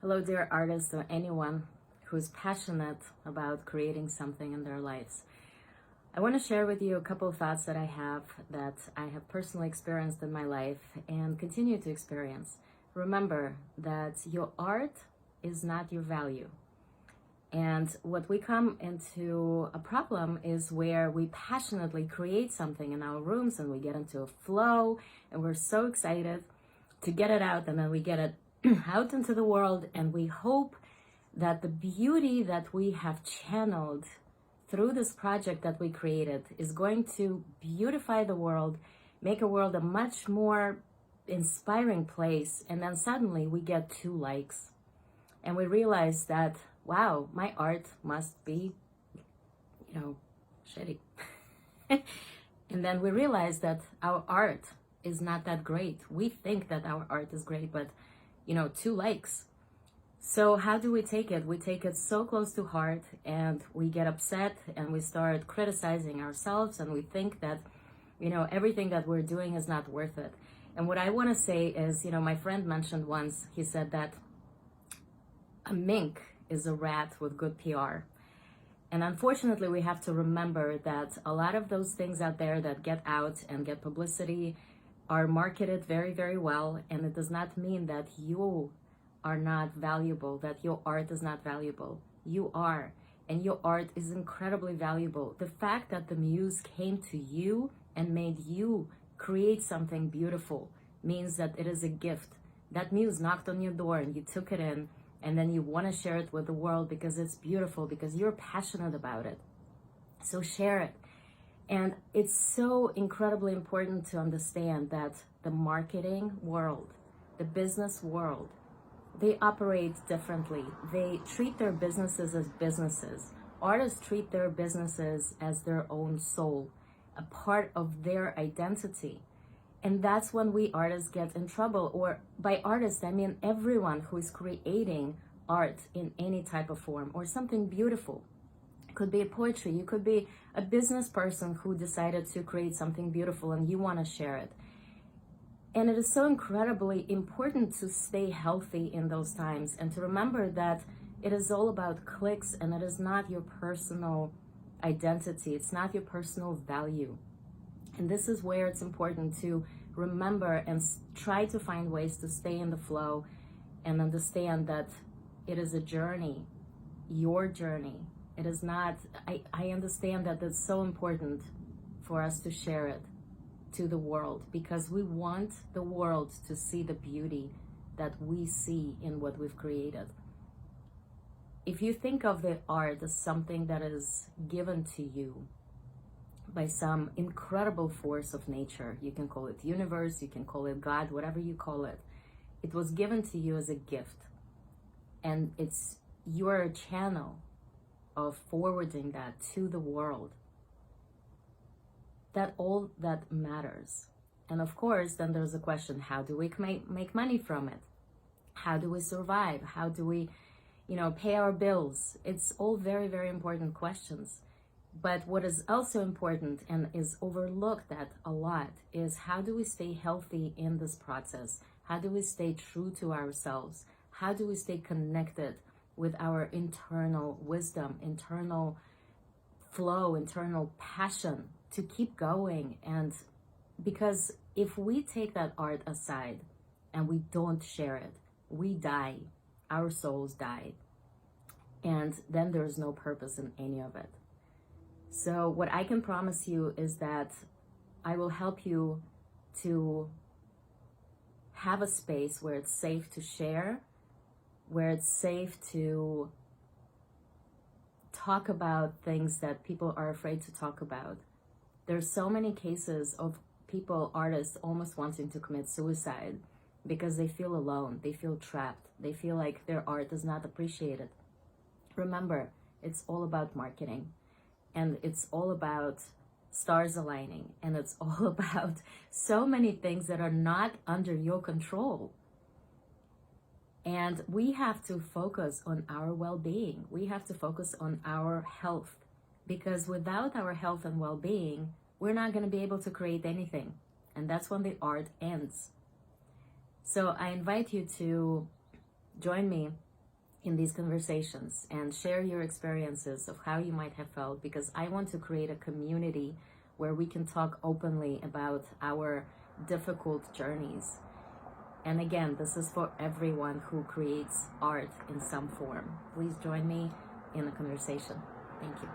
Hello, dear artists or anyone who's passionate about creating something in their lives. I want to share with you a couple of thoughts that I have personally experienced in my life and continue to experience. Remember that your art is not your value. And what we come into a problem is where we passionately create something in our rooms and we get into a flow and we're so excited to get it out, and then we get it out into the world, and we hope that the beauty that we have channeled through this project that we created is going to beautify the world, make a world a much more inspiring place. And then suddenly we get 2 likes and we realize that, wow, my art must be, shitty. And then we realize that our art is not that great. We think that our art is great, but 2 likes. So how do we take it? We take it so close to heart and we get upset and we start criticizing ourselves and we think that, everything that we're doing is not worth it. And what I want to say is, my friend mentioned once, he said that a mink is a rat with good PR. And unfortunately, we have to remember that a lot of those things out there that get out and get publicity are marketed very, very well. And it does not mean that you are not valuable, that your art is not valuable. You are, and your art is incredibly valuable. The fact that the muse came to you and made you create something beautiful means that it is a gift. That muse knocked on your door and you took it in, and then you want to share it with the world because it's beautiful, because you're passionate about it. So share it. And it's so incredibly important to understand that the marketing world, the business world, they operate differently. They treat their businesses as businesses. Artists treat their businesses as their own soul, a part of their identity. And that's when we artists get in trouble. Or by artists, I mean everyone who is creating art in any type of form or something beautiful. It could be poetry. You could be a business person who decided to create something beautiful and you want to share it. And it is so incredibly important to stay healthy in those times and to remember that it is all about clicks and it is not your personal identity. It's not your personal value. And this is where it's important to remember and try to find ways to stay in the flow and understand that it is a journey, your journey. It is not, I understand that it's so important for us to share it to the world because we want the world to see the beauty that we see in what we've created. If you think of the art as something that is given to you by some incredible force of nature, you can call it universe, you can call it God, whatever you call it, it was given to you as a gift. And it's your channel of forwarding that to the world. That all that matters. And of course, then there's a question, how do we make money from it? How do we survive? How do we, pay our bills? It's all very, very important questions. But what is also important and is overlooked at a lot is how do we stay healthy in this process? How do we stay true to ourselves? How do we stay connected with our internal wisdom, internal flow, internal passion to keep going? And because if we take that art aside and we don't share it, we die, our souls die, and then there's no purpose in any of it. So what I can promise you is that I will help you to have a space where it's safe to share, where it's safe to talk about things that people are afraid to talk about. There's so many cases of people, artists, almost wanting to commit suicide because they feel alone, they feel trapped, they feel like their art is not appreciated. Remember, it's all about marketing, and it's all about stars aligning, and it's all about so many things that are not under your control. And we have to focus on our well-being. We have to focus on our health, because without our health and well-being, we're not going to be able to create anything. And that's when the art ends. So I invite you to join me in these conversations and share your experiences of how you might have felt, because I want to create a community where we can talk openly about our difficult journeys. And again, this is for everyone who creates art in some form. Please join me in the conversation. Thank you.